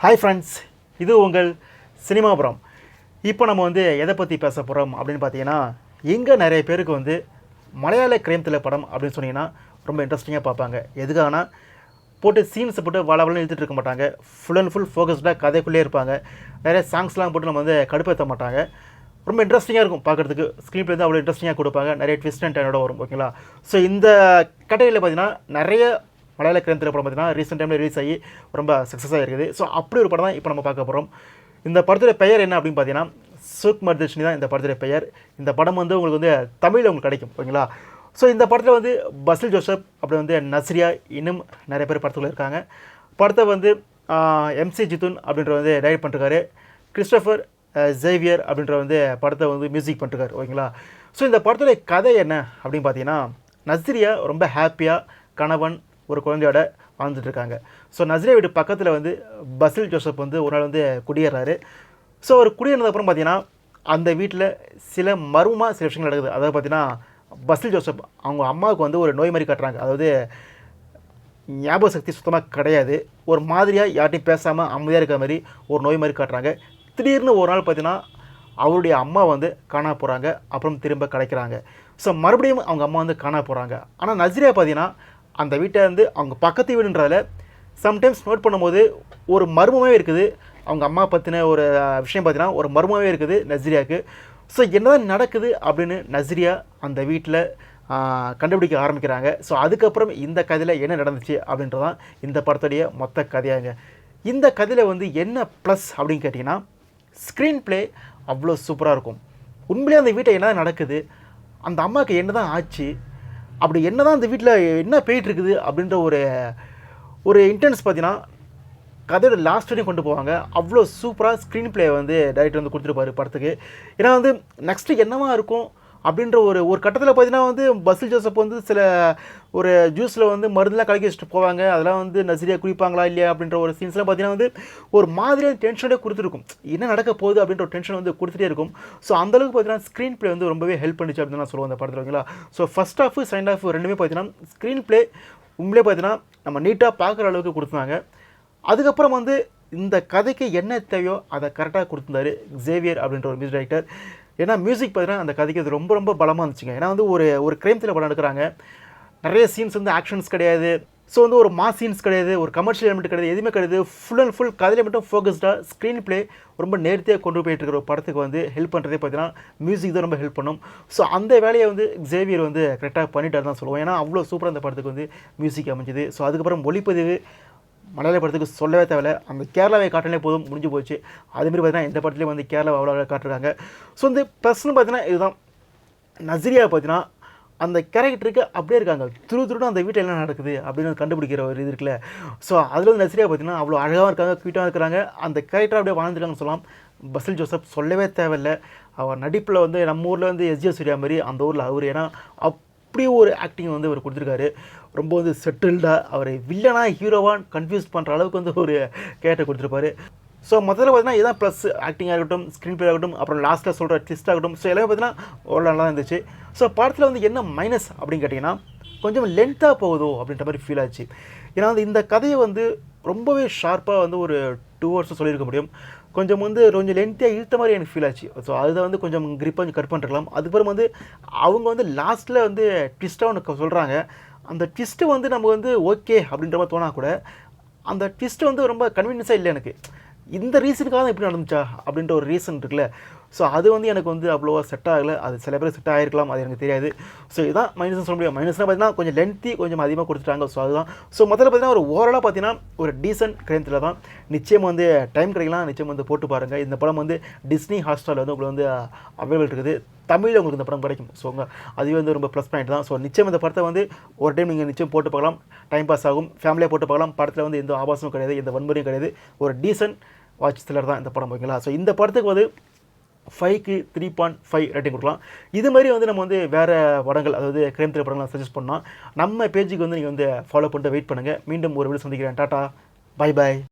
Hi friends, இது உங்கள் சினிமாபுரம். இப்போ நம்ம எதை பற்றி பேச போகிறோம் அப்படின்னு பார்த்தீங்கன்னா, எங்கே நிறைய பேருக்கு மலையாள கிரைம் த்ரில்லர் படம் அப்படின்னு சொன்னீங்கன்னா ரொம்ப இன்ட்ரெஸ்டிங்காக பார்ப்பாங்க. எதுக்காகனா போட்டு சீன்ஸை போட்டு வளவலன்னு இழுத்துட்டு இருக்க மாட்டாங்க. ஃபுல் அண்ட் ஃபுல் ஃபோக்கஸ்டாக கதைக்குள்ளே இருப்பாங்க. நிறைய சாங்ஸ்லாம் போட்டு நம்ம கடுப்பேற்ற மாட்டாங்க. ரொம்ப இன்ட்ரெஸ்டிங்காக இருக்கும் பார்க்குறதுக்கு. ஸ்க்ரீன் பிளே அவ்வளோ இன்ட்ரெஸ்டிங்காக கொடுப்பாங்க. நிறைய ட்விஸ்ட் அண்ட் டர்னோட வரும். ஓகேங்களா? ஸோ இந்த கேட்டகரியில் பார்த்தீங்கன்னா நிறைய மலையாள கிரைம் த்ரில்லர் படம் பார்த்தீங்கன்னா ரீசெண்ட் டைமில் ரிலீஸ் ஆகி ரொம்ப சக்ஸஸாக இருக்குது. ஸோ அப்படி ஒரு படம் தான் இப்போ நம்ம பார்க்க போகிறோம். இந்த படத்துடைய பெயர் என்ன அப்படின்னு பார்த்தீங்கன்னா, சூக்மர்தர்ஷினி தான் இந்த படத்துடைய பெயர். இந்த படம் உங்களுக்கு தமிழில் உங்களுக்கு கிடைக்கும். ஓகேங்களா? ஸோ இந்த படத்தில் பசில் ஜோசப் அப்படி நஸ்ரியா இன்னும் நிறைய பேர் படத்துக்குள்ள இருக்காங்க. படத்தை எம்சி ஜித்துன் அப்படின்ற டைரக்ட் பண்ணிருக்காரு. கிறிஸ்டோஃபர் ஜேவியர் அப்படின்ற படத்தை மியூசிக் பண்ணிருக்காரு. ஓகேங்களா? ஸோ இந்த படத்துடைய கதை என்ன அப்படின்னு பார்த்தீங்கன்னா, நஸ்ரியா ரொம்ப ஹாப்பியாக கணவன் ஒரு குழந்தையோட வாழ்ந்துட்டுருக்காங்க. ஸோ நஸ்ரியா வீட்டு பக்கத்தில் பசில் ஜோசப் ஒரு நாள் குடியேறாரு. ஸோ அவர் குடியேறினதுக்கப்புறம் பார்த்தீங்கன்னா அந்த வீட்டில் சில விஷயங்கள் நடக்குது. அதாவது பார்த்தீங்கன்னா, பசில் ஜோசப் அவங்க அம்மாவுக்கு ஒரு நோய் மாதிரி காட்டுறாங்க. அதாவது ஞாபக சக்தி சுத்தமாக கிடையாது. ஒரு மாதிரியாக யார்ட்டையும் பேசாமல் அமைதியாக இருக்கிற மாதிரி ஒரு நோய் மாதிரி காட்டுறாங்க. திடீர்னு ஒரு நாள் பார்த்தீங்கன்னா அவருடைய அம்மா காணா போகிறாங்க. அப்புறம் திரும்ப கிடைக்கிறாங்க. ஸோ மறுபடியும் அவங்க அம்மா காணா போகிறாங்க. ஆனால் நஸ்ரியா பார்த்தீங்கன்னா அந்த வீட்டை அவங்க பக்கத்து வீடுன்றதில் சம்டைம்ஸ் நோட் பண்ணும்போது ஒரு மர்மமே இருக்குது. அவங்க அம்மா பற்றின ஒரு விஷயம் பார்த்தீங்கன்னா ஒரு மர்மமே இருக்குது நஸ்ரியாவுக்கு. ஸோ என்னதான் நடக்குது அப்படின்னு நஸ்ரியா அந்த வீட்டில் கண்டுபிடிக்க ஆரம்பிக்கிறாங்க. ஸோ அதுக்கப்புறம் இந்த கதையில் என்ன நடந்துச்சு அப்படின்றதான் இந்த படத்துடைய மொத்த கதையாங்க. இந்த கதையில் என்ன ப்ளஸ் அப்படின்னு கேட்டிங்கன்னா, ஸ்க்ரீன் ப்ளே அவ்வளோ சூப்பராக இருக்கும். உண்மையிலே அந்த வீட்டை என்ன தான் நடக்குது, அந்த அம்மாவுக்கு என்ன தான் ஆச்சு, அப்படி என்ன தான் அந்த வீட்டில் என்ன போயிட்டுருக்குது அப்படின்ற ஒரு இன்டென்ஸ் பார்த்தீங்கன்னா கதையோட லாஸ்ட் வரையும் கொண்டு போவாங்க. அவ்வளோ சூப்பராக ஸ்க்ரீன் ப்ளே டைரக்டர் கொடுத்துருப்பாரு படத்துக்கு. ஏன்னா நெக்ஸ்ட்டு என்னவா இருக்கும் அப்படின்ற ஒரு கட்டத்தில் பார்த்தீங்கன்னா பசில் ஜோசப் சில ஒரு ஜூஸில் மருந்துலாம் கலக்கி வச்சுட்டு போவாங்க. அதெல்லாம் நஸ்ரியா குடிப்பாங்களா இல்லையா அப்படின்ற ஒரு சீன்ஸ்லாம் பார்த்தீங்கன்னா ஒரு மாதிரியான டென்ஷனே கொடுத்துருக்கும். என்ன நடக்க போகுது அப்படின்ற ஒரு டென்ஷன் கொடுத்துட்டே இருக்கும். ஸோ அந்தளவுக்கு பார்த்தீங்கன்னா ஸ்க்ரீன் ப்ளே ரொம்பவே ஹெல்ப் பண்ணிச்சு அப்படின்னு நான் சொல்லுவேன் அந்த படத்தில். ஓகேங்களா? So first half second half ரெண்டுமே பார்த்தீங்கன்னா ஸ்க்ரீன் ப்ளே உண்மையிலே பார்த்தீங்கன்னா நம்ம நீட்டாக பார்க்குற அளவுக்கு கொடுத்துருந்தாங்க. அதுக்கப்புறம் இந்த கதைக்கு என்ன தேவையோ அதை கரெக்டாக கொடுத்துருந்தாரு ஜேவியர் அப்படின்ற ஒரு மியூசிக் டைரக்டர். ஏன்னா மியூசிக் பார்த்தீங்கன்னா அந்த கதைக்கு அது ரொம்ப ரொம்ப பலமாக இருந்துச்சுங்க. ஏன்னா ஒரு கிரைம் த்ரில்லர் படம் எடுக்கிறாங்க. நிறைய சீன்ஸ் ஆக்ஷன்ஸ் கிடையாது. ஸோ ஒரு மாஸ் சீன்ஸ் கிடையாது, ஒரு கமர்ஷியல் எலிமெண்ட் கிடையாது, எதுவுமே கிடையாது. ஃபுல் அண்ட் ஃபுல் கதையில் மட்டும் ஃபோக்கஸ்டாக ஸ்க்ரீன் ப்ளே ரொம்ப நேர்த்தியாக கொண்டு போயிட்டு இருக்கிற ஒரு படத்துக்கு ஹெல்ப் பண்ணுறதே பார்த்தீங்கன்னா மியூசிக் தான் ரொம்ப ஹெல்ப் பண்ணும். ஸோ அந்த வேலையை ஜேவியர் கரெக்டாக பண்ணிட்டார் தான் சொல்லுவோம். ஏன்னா அவ்வளோ சூப்பராக அந்த படத்துக்கு மியூசிக் அமைஞ்சுது. ஸோ அதுக்கப்புறம் ஒளிப்பதிவு மலையாள படத்துக்கு சொல்லவே தேவையில்லை. அந்த கேரளாவை காட்டினாலே போதும், முடிஞ்சு போச்சு. அதுமாரி பார்த்தீங்கன்னா இந்த படத்துலேயே கேரளாவை அவ்வளோ காட்டுறாங்க. ஸோ ப்ளஸ்ன்னு பார்த்தீங்கன்னா இதுதான், நஸ்ரியா பார்த்தீங்கன்னா அந்த கேரக்டருக்கு அப்படியே இருக்காங்க. துருன்னு அந்த வீட்டில் என்ன நடக்குது அப்படின்னு கண்டுபிடிக்கிற ஒரு இது இருக்குல்ல. ஸோ அதில் நஸ்ரியா பார்த்தீங்கன்னா அவ்வளோ அழகாக இருக்காங்க, க்யூட்டாக இருக்கிறாங்க. அந்த கேரக்டர் அப்படியே வாழ்ந்துருக்காங்கன்னு சொல்லலாம். பசில் ஜோசப் சொல்லவே தேவையில்லை. அவர் நடிப்பில் நம்ம ஊரில் எஸ்ஜே சூர்யா மாதிரி அந்த ஊரில் அவர். ஏன்னா அப்படி ஒரு ஆக்டிங் அவர் கொடுத்துருக்காரு. ரொம்ப செட்டில்டாக அவர் வில்லனாக ஹீரோவாக கன்ஃபியூஸ் பண்ணுற அளவுக்கு ஒரு கேரக்டர் கொடுத்துருப்பாரு. ஸோ மொத்தத்தில் பார்த்தீங்கன்னா இதுதான் ப்ளஸ். ஆக்டிங் ஆகட்டும், ஸ்க்ரீன் ப்ளே ஆகட்டும், அப்புறம் லாஸ்ட்டில் சொல்கிற ட்விஸ்ட் ஆகட்டும். ஸோ எல்லாமே பார்த்தீங்கன்னா ஒரு நல்லா தான் இருந்துச்சு. ஸோ படத்தில் என்ன மைனஸ் அப்படின்னு கேட்டிங்கன்னா, கொஞ்சம் லென்த்தாக போகுதோ அப்படின்ற மாதிரி ஃபீல் ஆச்சு. ஏன்னா இந்த கதையை ரொம்பவே ஷார்ப்பாக ஒரு 2 hours சொல்லியிருக்க முடியும். கொஞ்சம் கொஞ்சம் லென்த்தியாக இழுத்த மாதிரி எனக்கு ஃபீல் ஆச்சு. ஸோ அதை கொஞ்சம் கிரிப்பாக கட் பண்ணிருக்கலாம். அதுக்கப்புறம் அவங்க லாஸ்ட்டில் ட்விஸ்ட்டாக ஒன்று சொல்கிறாங்க. அந்த ட்விஸ்ட்டு நம்ம ஓகே அப்படின்ற மாதிரி தோணா கூட அந்த ட்விஸ்ட்டு ரொம்ப கன்வீனியன்ஸாக இல்லை எனக்கு. இந்த ரீசனுக்காக தான் இப்படி நடந்துச்சா அப்படின்ற ஒரு ரீசன் இருக்குல்ல. ஸோ அது எனக்கு அவ்வளோவா செட் ஆகலை. அது சில பேர் செட் ஆகிருக்கலாம், அது எனக்கு தெரியாது. ஸோ இதுதான் மைனஸ்னு சொல்ல முடியும். மைனஸ்னால் பார்த்தீங்கன்னா கொஞ்சம் லென்த்தி, கொஞ்சம் அதிகமாக கொடுத்துட்டாங்க. ஸோ அதுதான். ஸோ முதல்ல பார்த்தீங்கன்னா ஒரு ஓவராலாக பார்த்தீங்கன்னா ஒரு டீசன்ட் கிரைம் த்ரில்லர் தான். நிச்சயம் டைம் கிடைக்கலாம், நிச்சயம் போட்டு பாருங்கள். இந்த படம் டிஸ்னி ஹாட்ஸ்டாரில் உங்களுக்கு அவைலபிள் இருக்குது. தமிழில் உங்களுக்கு இந்த படம் கிடைக்கும். ஸோ அதுவே ரொம்ப ப்ளஸ் பாயிண்ட் தான். ஸோ நிச்சயம் இந்த படத்தை ஒரு டைம் நீங்கள் நிச்சயம் போட்டு பார்க்கலாம். டைம் பாஸ் ஆகும், ஃபேமிலியாக போட்டு பார்க்கலாம். படத்தில் எந்த ஆபாசமும் கிடையாது, எந்த வன்முறையும் கிடையாது. ஒரு டீசன்ட் வாட்ச் த்ரில்லர் தான் இந்த படம். ஓகேங்களா? ஸோ இந்த படத்துக்கு 5க்கு 3.5 ரேட்டிங் கொடுக்கலாம். இது மாதிரி நம்ம வேறு படங்கள், அதாவது கிரைம் த்ரில்லர் படங்கள் சஜஸ்ட் பண்ணால் நம்ம பேஜுக்கு நீங்கள் ஃபாலோ பண்ணிட்டு வெயிட் பண்ணுங்கள். மீண்டும் ஒரு வீடியோ சந்திக்கிறேன். Tata, bye bye.